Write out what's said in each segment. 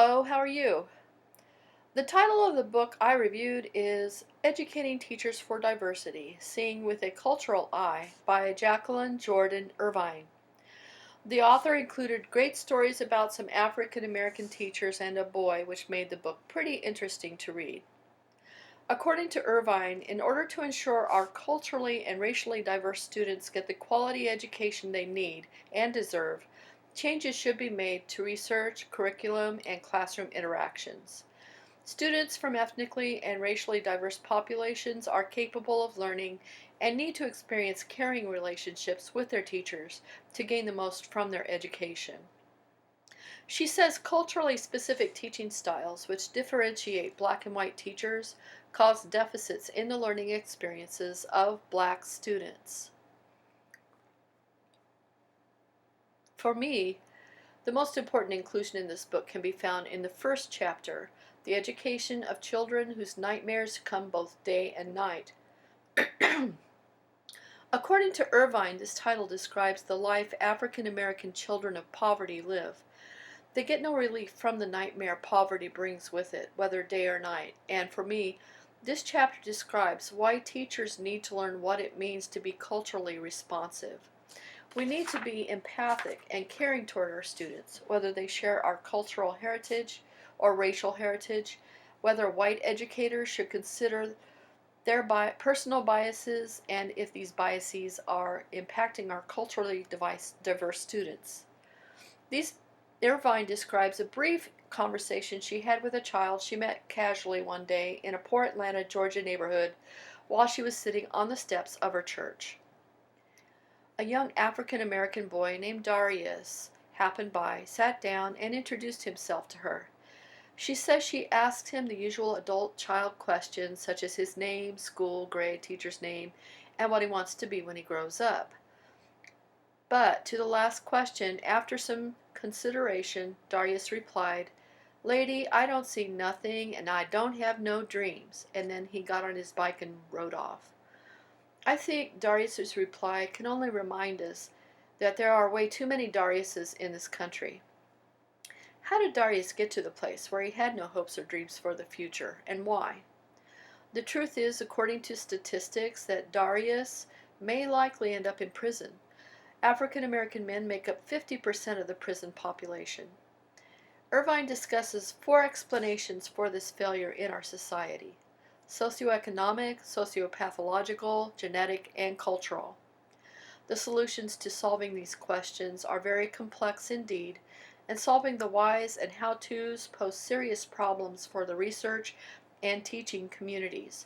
Hello, how are you? The title of the book I reviewed is Educating Teachers for Diversity, Seeing with a Cultural Eye by Jacqueline Jordan Irvine. The author included great stories about some African American teachers and a boy, which made the book pretty interesting to read. According to Irvine, in order to ensure our culturally and racially diverse students get the quality education they need and deserve, changes should be made to research, curriculum, and classroom interactions. Students from ethnically and racially diverse populations are capable of learning and need to experience caring relationships with their teachers to gain the most from their education. She says culturally specific teaching styles, which differentiate black and white teachers, cause deficits in the learning experiences of black students. For me, the most important inclusion in this book can be found in the first chapter, The Education of Children Whose Nightmares Come Both Day and Night. According to Irvine, this title describes the life African American children of poverty live. They get no relief from the nightmare poverty brings with it, whether day or night, and for me, this chapter describes why teachers need to learn what it means to be culturally responsive. We need to be empathic and caring toward our students, whether they share our cultural heritage or racial heritage, whether white educators should consider their personal biases, and if these biases are impacting our culturally diverse students. Irvine describes a brief conversation she had with a child she met casually one day in a poor Atlanta, Georgia neighborhood while she was sitting on the steps of her church. A young African American boy named Darius happened by, sat down, and introduced himself to her. She says she asked him the usual adult-child questions such as his name, school, grade, teacher's name, and what he wants to be when he grows up. But to the last question, after some consideration, Darius replied, "Lady, I don't see nothing, and I don't have no dreams," and then he got on his bike and rode off. I think Darius's reply can only remind us that there are way too many Dariuses in this country. How did Darius get to the place where he had no hopes or dreams for the future, and why? The truth is, according to statistics, that Darius may likely end up in prison. African American men make up 50% of the prison population. Irvine discusses 4 explanations for this failure in our society: socioeconomic, sociopathological, genetic, and cultural. The solutions to solving these questions are very complex indeed, and solving the whys and how-tos pose serious problems for the research and teaching communities.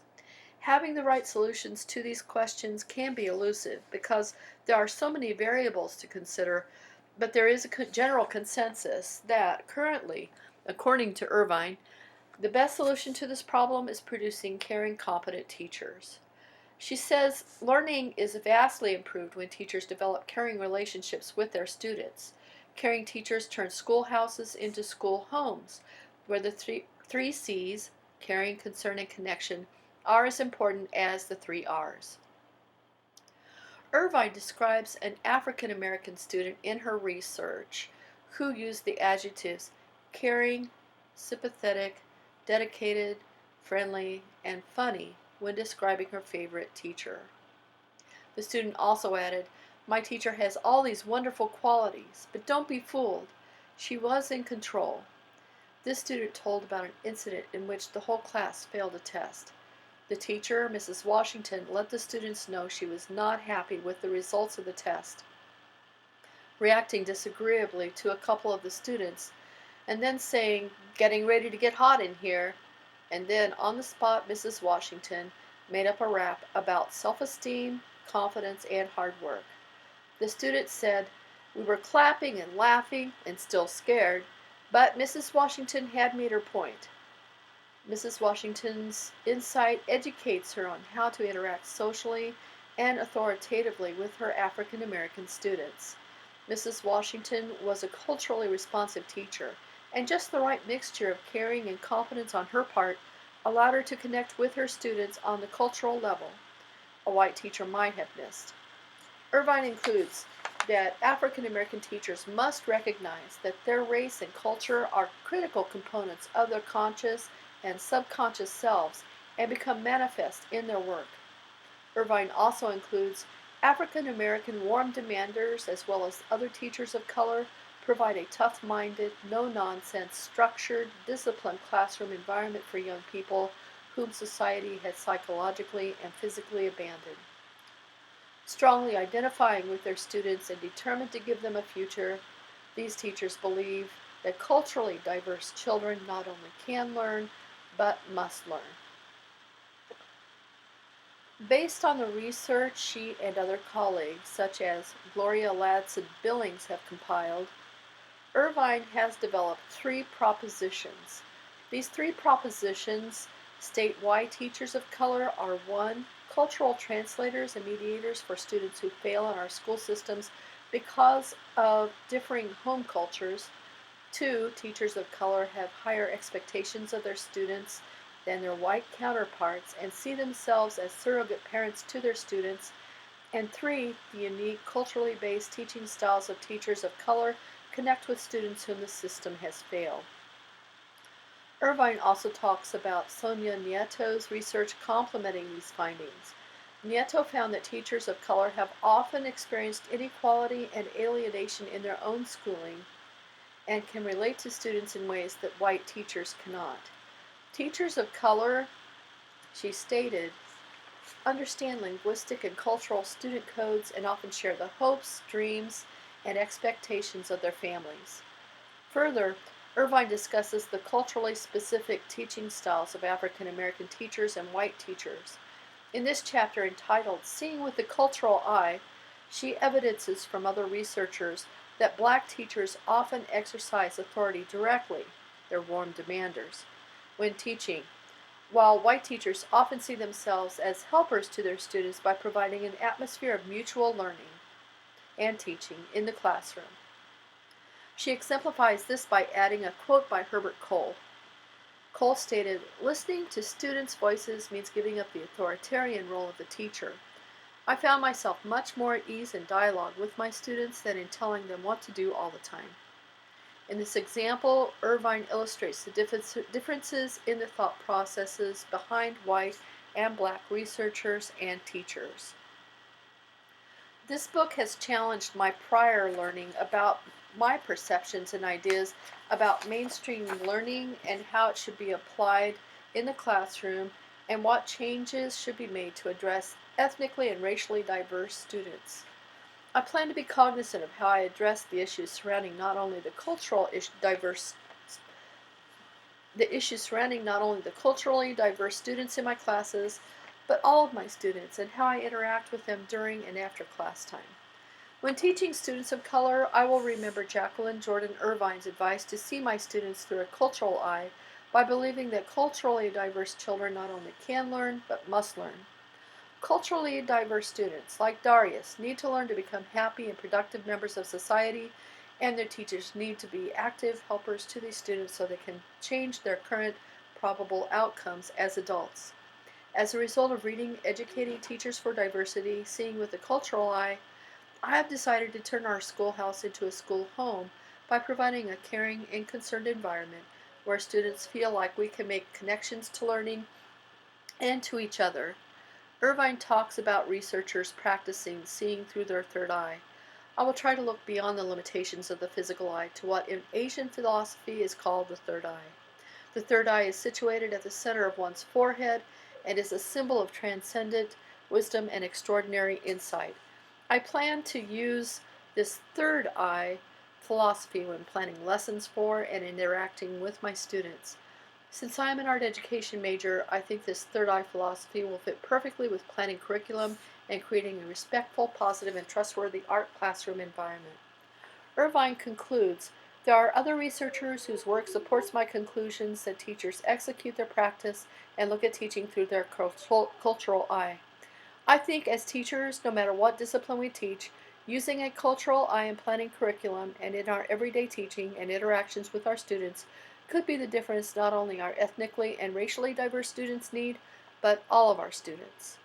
Having the right solutions to these questions can be elusive because there are so many variables to consider, but there is a general consensus that currently, according to Irvine, the best solution to this problem is producing caring, competent teachers. She says learning is vastly improved when teachers develop caring relationships with their students. Caring teachers turn schoolhouses into school homes, where the three C's, caring, concern, and connection, are as important as the 3 R's. Irvine describes an African American student in her research who used the adjectives caring, sympathetic, dedicated, friendly, and funny when describing her favorite teacher. The student also added, "My teacher has all these wonderful qualities, but don't be fooled. She was in control." This student told about an incident in which the whole class failed a test. The teacher, Mrs. Washington, let the students know she was not happy with the results of the test, reacting disagreeably to a couple of the students, and then saying, "Getting ready to get hot in here." And then, on the spot, Mrs. Washington made up a rap about self-esteem, confidence, and hard work. The student said, "We were clapping and laughing and still scared, but Mrs. Washington had made her point." Mrs. Washington's insight educates her on how to interact socially and authoritatively with her African American students. Mrs. Washington was a culturally responsive teacher, and just the right mixture of caring and confidence on her part allowed her to connect with her students on the cultural level a white teacher might have missed. Irvine includes that African American teachers must recognize that their race and culture are critical components of their conscious and subconscious selves and become manifest in their work. Irvine also includes African American warm demanders as well as other teachers of color provide a tough-minded, no-nonsense, structured, disciplined classroom environment for young people whom society has psychologically and physically abandoned. Strongly identifying with their students and determined to give them a future, these teachers believe that culturally diverse children not only can learn, but must learn. Based on the research she and other colleagues, such as Gloria Ladson Billings, have compiled, Irvine has developed three propositions. These three propositions state why teachers of color are: 1. Cultural translators and mediators for students who fail in our school systems because of differing home cultures. 2. Teachers of color have higher expectations of their students than their white counterparts and see themselves as surrogate parents to their students. And 3. The unique, culturally based teaching styles of teachers of color connect with students whom the system has failed. Irvine also talks about Sonia Nieto's research complementing these findings. Nieto found that teachers of color have often experienced inequality and alienation in their own schooling and can relate to students in ways that white teachers cannot. Teachers of color, she stated, understand linguistic and cultural student codes and often share the hopes, dreams, and expectations of their families. Further, Irvine discusses the culturally specific teaching styles of African American teachers and white teachers. In this chapter entitled Seeing with the Cultural Eye, she evidences from other researchers that black teachers often exercise authority directly, their warm demanders, when teaching, while white teachers often see themselves as helpers to their students by providing an atmosphere of mutual learning and teaching in the classroom. She exemplifies this by adding a quote by Herbert Cole. Cole stated, "Listening to students' voices means giving up the authoritarian role of the teacher. I found myself much more at ease in dialogue with my students than in telling them what to do all the time." In this example, Irvine illustrates the differences in the thought processes behind white and black researchers and teachers. This book has challenged my prior learning about my perceptions and ideas about mainstream learning and how it should be applied in the classroom and what changes should be made to address ethnically and racially diverse students. I plan to be cognizant of how I address the issues surrounding not only the culturally diverse students in my classes, but all of my students and how I interact with them during and after class time. When teaching students of color, I will remember Jacqueline Jordan Irvine's advice to see my students through a cultural eye by believing that culturally diverse children not only can learn, but must learn. Culturally diverse students, like Darius, need to learn to become happy and productive members of society, and their teachers need to be active helpers to these students so they can change their current probable outcomes as adults. As a result of reading Educating Teachers for Diversity, Seeing with a Cultural Eye, I have decided to turn our schoolhouse into a school home by providing a caring and concerned environment where students feel like we can make connections to learning and to each other. Irvine talks about researchers practicing seeing through their third eye. I will try to look beyond the limitations of the physical eye to what in Asian philosophy is called the third eye. The third eye is situated at the center of one's forehead and is a symbol of transcendent wisdom and extraordinary insight. I plan to use this third eye philosophy when planning lessons for and interacting with my students. Since I am an art education major, I think this third eye philosophy will fit perfectly with planning curriculum and creating a respectful, positive, and trustworthy art classroom environment. Irvine concludes, there are other researchers whose work supports my conclusions that teachers execute their practice and look at teaching through their cultural eye. I think as teachers, no matter what discipline we teach, using a cultural eye in planning curriculum and in our everyday teaching and interactions with our students could be the difference not only our ethnically and racially diverse students need, but all of our students.